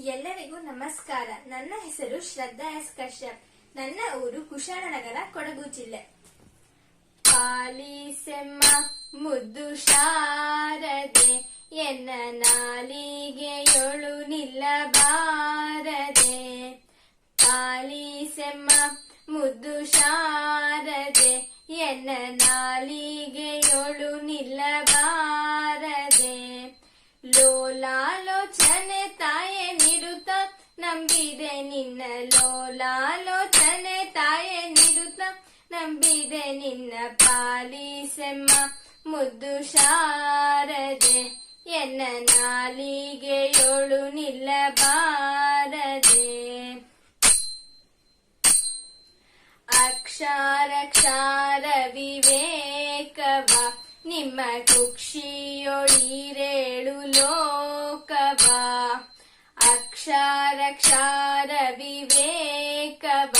ಎಲ್ಲರಿಗೂ ನಮಸ್ಕಾರ. ನನ್ನ ಹೆಸರು ಶ್ರದ್ಧಾ ಎಸ್ ಕಶ್ಯಪ್. ನನ್ನ ಊರು ಕುಶಾಲನಗರ, ಕೊಡಗು ಜಿಲ್ಲೆ. ಪಾಲಿಸೆಮ್ಮ ಮುದ್ದು ಶಾರದೆ, ಎನ್ನ ನಾಲಿಗೆಯೊಳು ನಿಲ್ಲಬಾರದೆ. ಪಾಲಿಸೆಮ್ಮ ಮುದ್ದು ಶಾರದೆ, ಎನ್ನ ನಾಲಿಗೆಯೊಳು ನಿಲ್ಲಬಾರದೆ. ಲೋಲಾಲೋಚನೆ ತಾಯೆ ನಿರುತ ನಂಬಿದೆ ನಿನ್ನ, ಲೋಲಾಲೋಚನೆ ತಾಯೆ ನಿರುತ ನಂಬಿದೆ ನಿನ್ನ. ಪಾಲಿಸೆಮ್ಮ ಮುದ್ದು ಶಾರದೆ, ಎನ್ನ ನಾಲಿಗೆಯೊಳು ನಿಲ್ಲಬಾರದೆ. ಅಕ್ಷಾರಕ್ಷಾರ ವಿವೇಕವ ನಿಮ್ಮ ಕುಕ್ಷಿಯೊಳಿರೇಳು ಲೋಕವ. ಅಕ್ಷಾರಕ್ಷಾರ ವಿವೇಕವ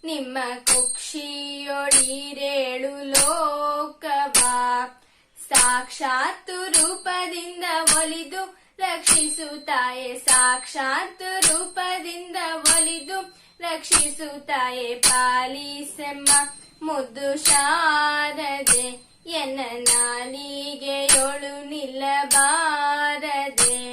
ನಿಮ್ಮ ಕುಕ್ಷಿಯೊಳಿರೇಳು ಲೋಕವ. ಸಾಕ್ಷಾತ್ ರೂಪದಿಂದ ಒಲಿದು ರಕ್ಷಿಸುತ್ತಾಯೆ, ಸಾಕ್ಷಾತ್ ರೂಪದಿಂದ ಒಲಿದು ರಕ್ಷಿಸುತ್ತಾಯೆ. ಪಾಲಿಸೆಮ್ಮ ಮುದ್ದು ಶಾರದೆ, ಎನ್ನ ನಾಲಿಗೆಯೊಳು ನಿಲ್ಲಬಾರದೆ.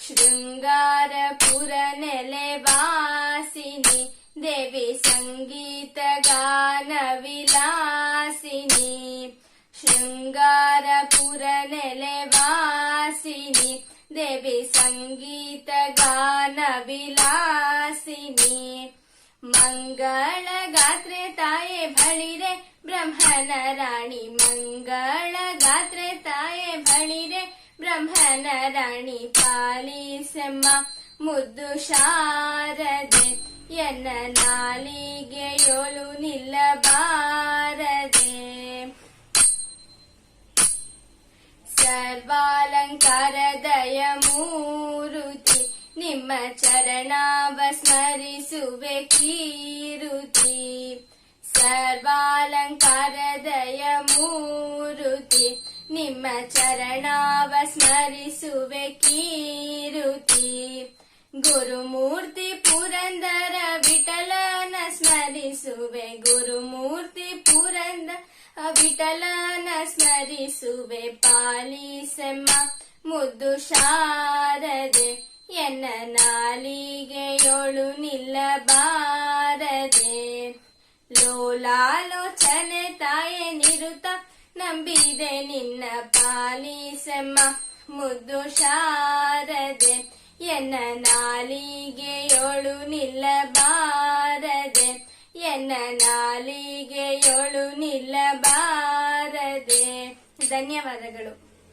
ಶೃಂಗಾರಪುರ ನೆಲೆವಾಸಿನಿ, ದೇವಿ ಸಂಗೀತ ಗಾನ ವಿಲಾಸಿನಿ. ಶೃಂಗಾರಪುರ ನೆಲೆವಾಸಿನಿ, ದೇವಿ ಸಂಗೀತ ಗಾನ ವಿಲಾಸಿನಿ. ಮಂಗಳ ಗಾತ್ರೆ ತಾಯೆ ಬಳಿರೆ ಬ್ರಹ್ಮನ ರಾಣಿ, ಮಂಗಳ ಗಾತ್ರೆ ತಾಯೆ ಬಳಿರೆ ಬ್ರಹ್ಮನ ರಾಣಿ. ಪಾಲಿಸೆಮ್ಮ ಮುದ್ದು ಶಾರದೆ, ಎನ್ನ ನಾಲಿಗೆಯೊಳು ನಿಲ್ಲಬಾರದೆ. ಸರ್ವಾಲಂಕಾರ ದಯ ಮೂರುತಿ, ನಿಮ್ಮ ಚರಣಾವ ಸ್ಮರಿಸುವೆ ಕೀರುತಿ. ಸರ್ವಾಲಂಕಾರ ದಯ ಮೂರುತಿ, ನಿಮ್ಮ ಚರಣಾವ ಸ್ಮರಿಸುವೆ ಕೀರುತಿ. ಗುರುಮೂರ್ತಿ ಪುರಂದರ ವಿಠಲನ ಸ್ಮರಿಸುವೆ, ಗುರುಮೂರ್ತಿ ಪುರಂದರ ವಿಠಲನ ಸ್ಮರಿಸುವೆ. ಪಾಲಿಸೆಮ್ಮ ಮುದ್ದು ಶಾರದೆ, ಎನ್ನ ನಾಲಿಗೆಯೊಳು ನಿಲ್ಲಬಾರದೆ. ಲೋಲಾಲೋಚನೆ ತಾಯೆ ನಿರುತ ನಂಬಿದೆ ನಿನ್ನ. ಪಾಲಿಸೆಮ್ಮ ಮುದ್ದು ಶಾರದೆ, ಎನ್ನ ನಾಲಿಗೆಯೊಳು ನಿಲ್ಲಬಾರದೆ. ಎನ್ನ ನಾಲಿಗೆಯೊಳು ನಿಲ್ಲಬಾರದೆ. ಧನ್ಯವಾದಗಳು.